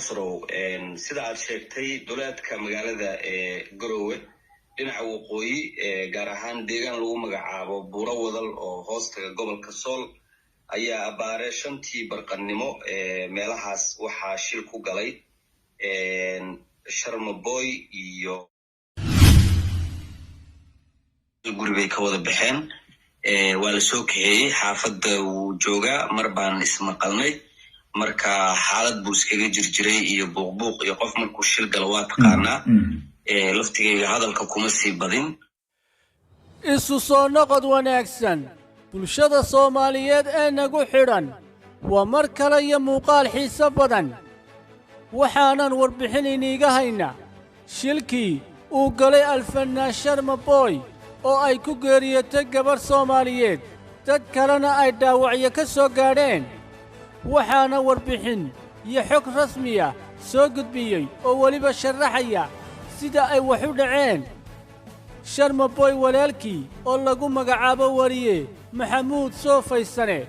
Nasrow sida aad sheegtay dowladka magaalada Garowe dhinaca waqooyi gaar ahaan deegaan lagu magacaabo Buuro Wadal oo hoostaga gobolka Sool ayaa abaare shantii barqannimo meelahaas waxaa shil ku galay Sharmaboy iyo guribay ka wada baxeen waa la soo kaxeeyay xaafadda uu jooga mar baan ismaqalnay marka xaalad buu iskaga jirjiray iyo buuq iyo qof markuu shil galo waa taqaanaa laftigayga hadalka kuma sii badin isu soo noqod wanaagsan bulshada Soomaaliyeed ee nagu xidhan waa mar kale iyo muuqaal xiiso badan waxaanan warbixin iniga haynaa shilkii uu galay alfanaan Sharmaboy oo ay ku geeriyotay gabar Soomaaliyeed dad kalena ay dhaawacyo ka soo gaadheen waxaana warbixin iyo xog rasmi ah soo gudbiyey oo waliba sharaxaya sida ay wax u dhaceen Sharmaboy walaalkii oo lagu magacaabo wariye Maxamuud Soofaysane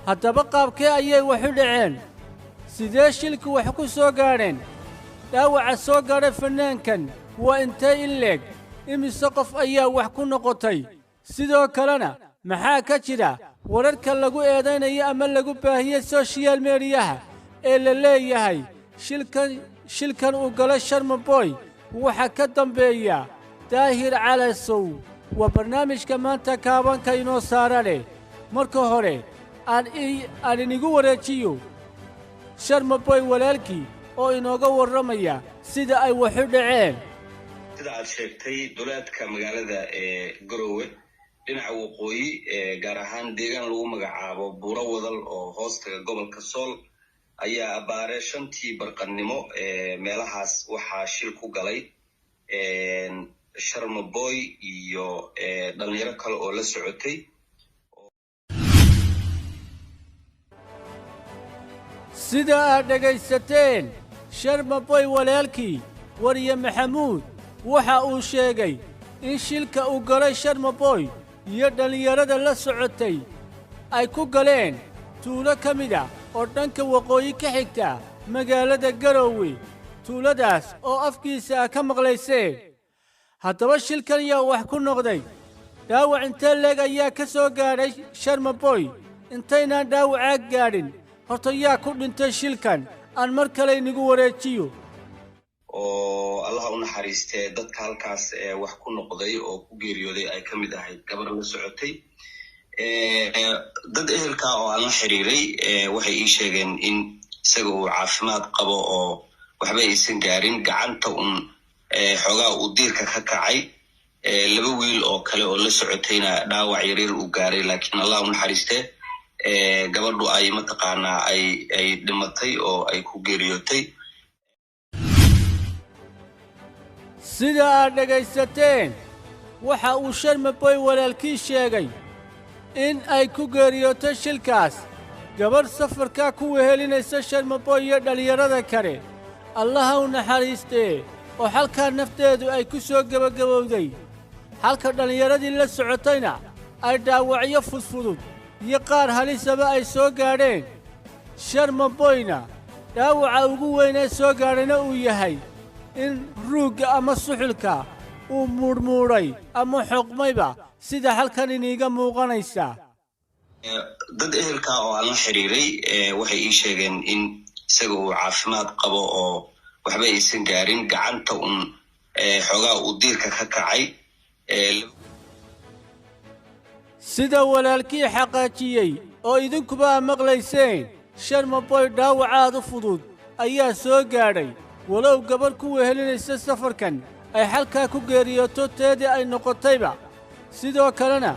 haddaba qaabkee ayay wax u dhaceen sidee shilku wax ku soo gaadheen dhaawaca soo gaadhay fanaankan waa intee ileeg imise qof ayaa wax ku noqotay sidoo kalena maxaa ka jira wararka lagu eedeynayo ama lagu baahiyay social media ee la leeyahay shilkan uu galay Sharmaboy waxa ka dambeeya daahir calasow waa barnaamijka maanta kaabanka inoo saarane marka hore aan inigu wareejiyo Sharmaboy walaalkii oo inooga warramaya sida ay wax u dhaceen sida aad sheegtay dowladka magaalada Garowe dhinaca waqooyi gaar ahaan deegaan lagu magacaabo Buuro Wadal oo hoostaga gobolka Sool ayaa abaare shantii barqannimo meelahaas waxaa shil ku galay Sharmaboy iyo dhalinyaro kale oo la socotay sida aad dhagaysateen Sharmaboy walaalkii wariye Maxamuud waxa uu sheegay in shilka uu galay Sharmaboy iyo dhalinyarada la socotay ay ku galeen tuulo ka mid ah oo dhanka waqooyi ka xigta magaalada Garowe tuuladaas oo afkiisa ka maqlayseen haddaba shilkan yaa wax ku noqday dhaawac intee leeg ayaa ka soo gaadhay Sharmaboy intaynaan dhaawacaa gaadhin horta yaa ku dhintay shilkan aan mar kale inigu wareejiyo oo Allah u naxariistay dadka halkaas wax ku noqday oo ku geeriyooday ay kamid ahayd gabar la socotay dad ehelka oo aan la xiriiray waxay ii sheegeen in isaga uu caafimaad qabo oo waxba aysan gaarin gacanta xogaa uu diirka ka kacay laba wiil oo kale oo la socotayna dhaawac yaryar uu gaaray laakiin Allah u naxariistay gabadhu ay mataqaanaa ay dhimatay oo ay ku geeriyootay sida aad dhagaysateen waxa uu Sharmaboy walaalkii sheegay in ay ku geeriyootay shilkaas gabar safarka ku wehelinaysa Sharmaboy iyo dhalinyarada kale Allah u naxariistee oo halka nafteedu ay ku soo gabagabowday halka dhalinyaradii la socotayna ay dhaawacyo fudfudud iyo qaar halisaba ay soo gaadheen Sharmaboyna dhaawaca ugu weyn ee soo gaadhayna uu yahay in ruugga ama suxulka uu muudmuuday ama xoqmayba sida halkan iniga muuqanaysa dad ehelka oo aan la xiriiray waxay ii sheegeen in isaga uu caafimaad qabo oo waxba aysan gaarin gacanta xogaa uu diirka ka kacay sida walaalkii xaqaajiyey oo idinkuba maqlayseen Sharmaboy dhaawacaad u fudud ayaa soo gaadhay walow gabar ku wehelinaysa safarkan ay halkaa ku geeriyooto teedii ay noqotayba sidoo kalena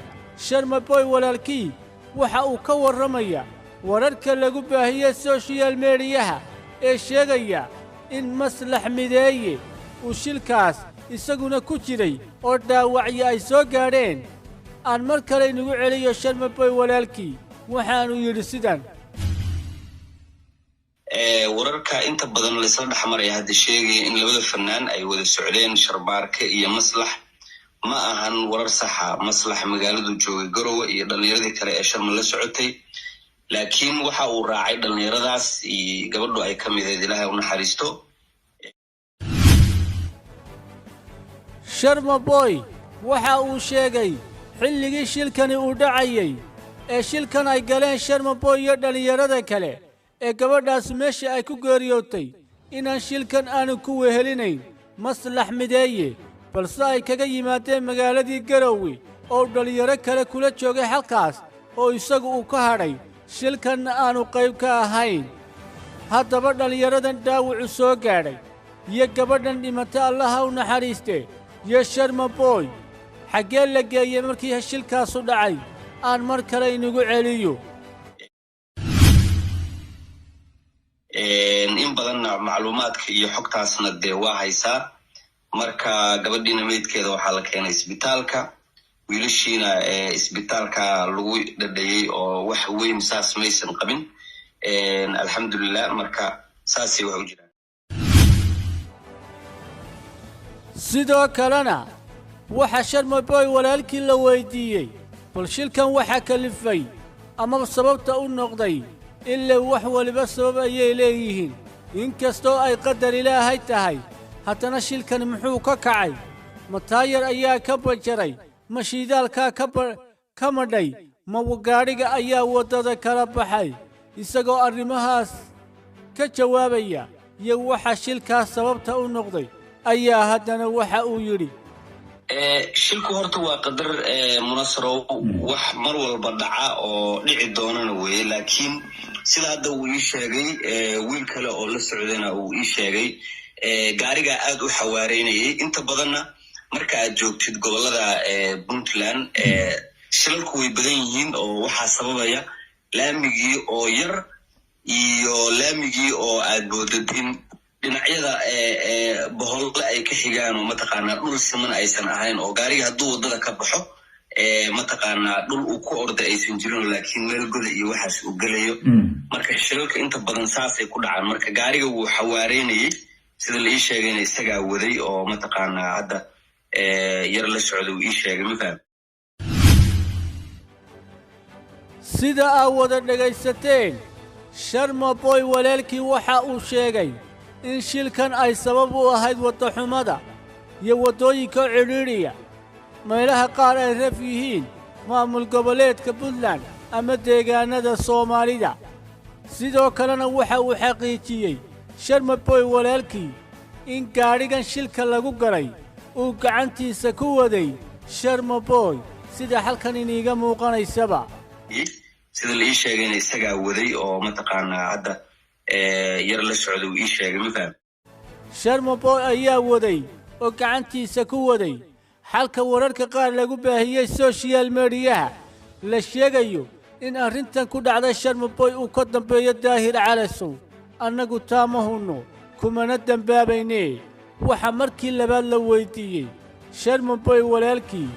Sharmaboy walaalkii waxa uu ka warramaya wararka lagu baahiyay social media ee sheegaya in maslax mideeye uu shilkaas isaguna ku jiray oo dhaawacyo ay soo gaadheen aan mar kale inigu celiyo Sharmaboy walaalkii waxaanu yidhi sidan wararka inta badan la isla dhaxmaray hadda sheegay in labada fanaan ay wada socdeen Sharbaarka iyo Maslax ma ahan warar saxa. Maslax magaaladu joogay Garowe iyo dhalinyaradii kale ee Sharma la socotay laakiin waxa uu raacay dhalinyaradaas iyo gabadhu ay ka mideed Ilaahay u naxariisto. Sharma Boy waxa uu sheegay xilligii shilkani uu dhacayay ee shilkan ay galeen Sharma Boy iyo dhalinyarada kale ee gabadhaas meesha ay ku geeriyootay inaan shilkan aanu ku wehelinayn maslax mideeye balse ay kaga yimaadeen magaaladii Garowe oo dhalinyaro kale kula joogay halkaas oo isagu uu ka hadhay shilkanna aanu qayb ka ahayn. haddaba dhalinyaradan dhaawacu soo gaadhay iyo gabadhan dhimatay Allaha u naxariiste iyo Sharma Boy xaggee la geeyey markii shilkaasu dhacay aan mar kale inagu celiyo. in badan macluumaadka iyo xogtaasna dee waa haysaa. marka gabadhiina meydkeeda waxaa la keenay isbitaalka, wiilashiina isbitaalka lagu dhadhayay oo wax weyn saas maysan qabin. alxamdulillah, marka saasay wax u jiraan. sidoo kalena waxa Sharma Boy walaalkii la weydiiyey bal shilkan waxa kalifay ama sababta u noqday ilaa wax waliba sabab ayay leeyihiin inkastoo ay qadar Ilaahay tahay. haddana shilkan muxuu ka kacay? mataayar ayaa ka bajaray, ma shidaalka ka madhay, ma gaadhiga ayaa waddada kala baxay? isagoo arrimahaas ka jawaabaya iyo waxa shilkaas sababta u noqday ayaa haddana waxa uu yidhi. shilku horta waa qadar munasaro wax mar walba dhaca oo dhici doonana weeye, laakiin sida hadda uu ii sheegay wiil kale oo la socdayna uu ii sheegay gaariga aad u xawaareynayay. inta badanna marka aad joogtid gobolada Puntland shilalku way badan yihiin oo waxaa sababaya laamigii oo yar iyo laamigii oo aad boodadin dhinacyada boholle ay ka xigaan oo mataqaanaa dhul siman aysan ahayn oo gaariga hadduu waddada ka baxo mataqaanaa dhul uu ku orda aysan jirin laakiin meel goda iyo waxaas uu gelayo. marka shilalka inta badan saasay ku dhacaan. marka gaariga wuu xawaareynayay sida la ii sheegayna isagaa waday oo mataqaanaa hadda yar la socda uu ii sheegay. ma faham sida aad wada dhegaysateen Sharma Boy walaalkii waxa uu sheegay in shilkan ay sabab u ahayd waddo xumada iyo waddooyinka cidhiidhiya meelaha qaar ay raf yihiin maamul goboleedka Puntland ama deegaanada Soomaalida. sidoo kalena waxa uu xaqiijiyey Sharma Boy walaalkii in gaadhigan shilka lagu galay uu gacantiisa ku waday Sharma Boy sida halkan iniga muuqanaysaba. sida la ii sheegayna isagaa waday oo mataqaanaa hadda yar la socda uu ii sheegay. ma faham Sharma Boy ayaa waday oo gacantiisa ku waday halka wararka qaar lagu baahiyay social media la sheegayo in arrintan ku dhacday Sharma Boy uu ka dambeeyo Daahir Calasow. annagu taamahunno kumana dambaabaynee. waxa markii labaad la weydiiyey Sharma Boy walaalkii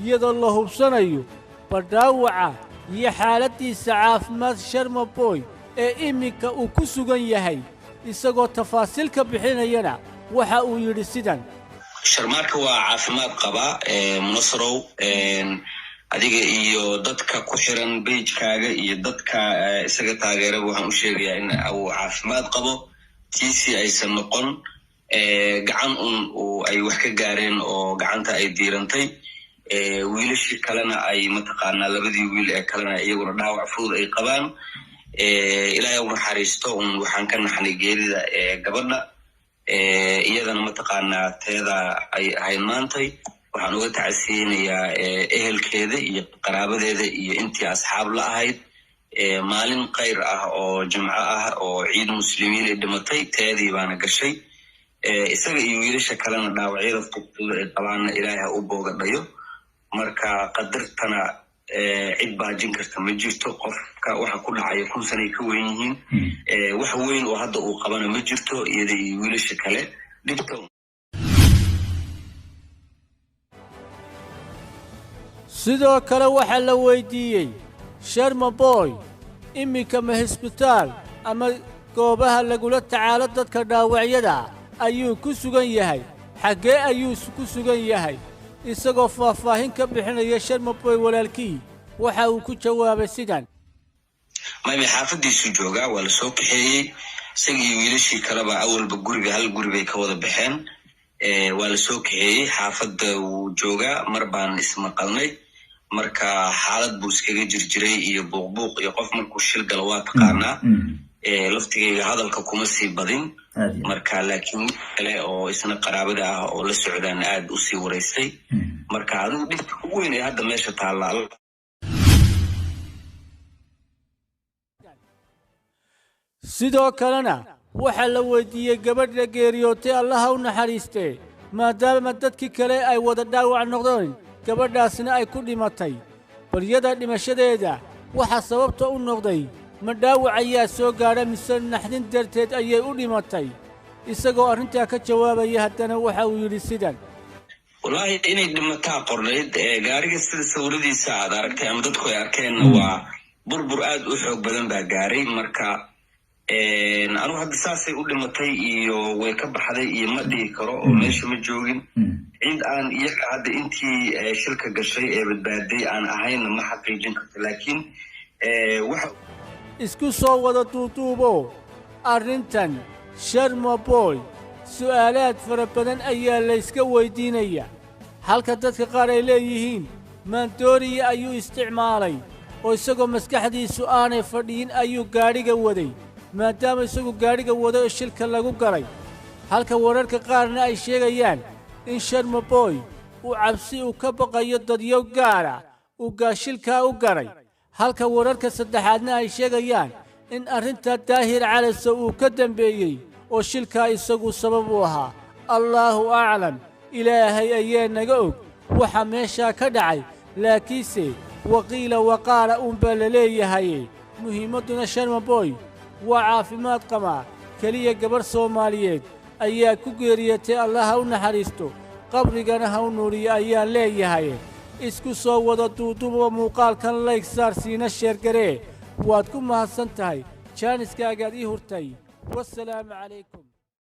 iyadoo la hubsanayo badhaawaca iyo xaaladiisa caafimaad Sharma Boy ee iminka uu ku sugan yahay isagoo tafaasiil ka bixinayana waxa uu yidhi sidan. sharmaarka waa caafimaad qaba munasaro adiga iyo dadka ku xiran page-kaaga iyo dadka isaga taageeraba waxaan u sheegayaa in uu caafimaad qabo, tiisi aysan noqon gacan ay wax ka gaareen oo gacanta ay diirantay. wiilashii kalena ay mataqaanaa labadii wiil ee kalena iyaguna dhaawac fudud ay qabaan. ilaahay u naxariisto waxaan ka naxnay geerida gabadha iyadana mataqaanaa teeda ay ahayd maantay. waxaan uga tacasiyeynayaa ehelkeeda iyo qaraabadeeda iyo intii asxaab la ahayd. maalin khayr ah oo jimco ah oo ciid muslimiin ay dhimatay teedii baana gashay. isaga iyo wiilasha kalena dhaawacyada fudud ay qabaanna ilaahay ha u boogadhayo. marka qadartana cid baajin karta ma jirto. qofka waxa ku dhacaya 1000 sanay ka weyn yihiin. wax weyn oo hadda uu qabana ma jirto iyada iyo wiilasha kale dhibta. sidoo kale waxa la weydiiyey Sharma Boy iminka ma isbitaal ama goobaha lagula tacaalo dadka dhaawacyada ayuu ku sugan yahay? xaggee ayuu ku sugan yahay? isagoo faahfaahin ka bixinaya Sharma Boy walaalkii waxa uu ku jawaabay sidan. ما حافظيسو جوغا ولا soo kaxeeyay isagii wiilashii kalaba awalba guriga hal guri bay ka wada baxeen waa la soo kaxeeyay xaafadda uu jooga mar baan ismaqalnay marka xaalad buu iskaga jirjiray iyo buuq iyo qof markuu shil galo waa taqaanaa laftigayga hadalka kuma sii badin marka laakiin kale oo isna qaraabada ah oo la socdaan aad u sii wareystay marka adigu dhibka ugu weyn ee hadda meesha taala sidoo kalena waxa la weydiiyay gabadha geeriyootay allaha u naxariistay maadaama dadkii kale ay wada dhaawac noqdeen gabadhaasna ay ku dhimatay baryada dhimashadeeda waxa sababta u noqday ma dhaawac ayaa soo gaadhay mise naxdin darteed ayay u dhimatay isagoo arrintaa ka jawaabaya haddana waxa uu yidhi sidan wallaahi inay dhimataa qornayd gaariga sida sawiradiisa aad aragtay ama dadku ay arkeenna waa burbur aad u xoog badan baa gaaray marka anu hadda saasay u dhimatay iyo way ka baxday iyo ma dhihi karo oo meesha ma joogin cid aan iyaga hadda intii shilka gashay ee badbaaday aan ahayna ma xaqiijin karto laakiin waxa isku soo wada duuduubo arrintan Sharmaboy su'aalaad fara badan ayaa la iska weydiinaya halka dadka qaar ay leeyihiin maandooriye ayuu isticmaalay oo isagoo maskaxdiisu aanay fadhiyin ayuu gaadhiga waday maadaama isagu gaadhiga wado oo shilka lagu galay halka wararka qaarna ay sheegayaan in Sharmaboy uu cabsi uu ka baqayo dadyow gaara uu gaashilkaa u garay halka wararka saddexaadna ay sheegayaan in arrinta daahir calaso uu ka dambeeyey oo shilkaa isagu sabab u ahaa allaahu aclam ilaahay ayaa naga og waxa meeshaa ka dhacay laakiinse waqiila waqaala unbaa la leeyahay muhiimadduna Sharmaboy waa caafimaad qabaa keliya gabar Soomaaliyeed ayaa ku geeriyotay allaha u naxariisto qabrigana ha u nuuriyo ayaan leeyahay isku soo wada duuduuba muuqaalkan like saar siina sheer garee waad ku mahadsan tahay jaaniskaagaad ii hurtay wassalaamu calaykum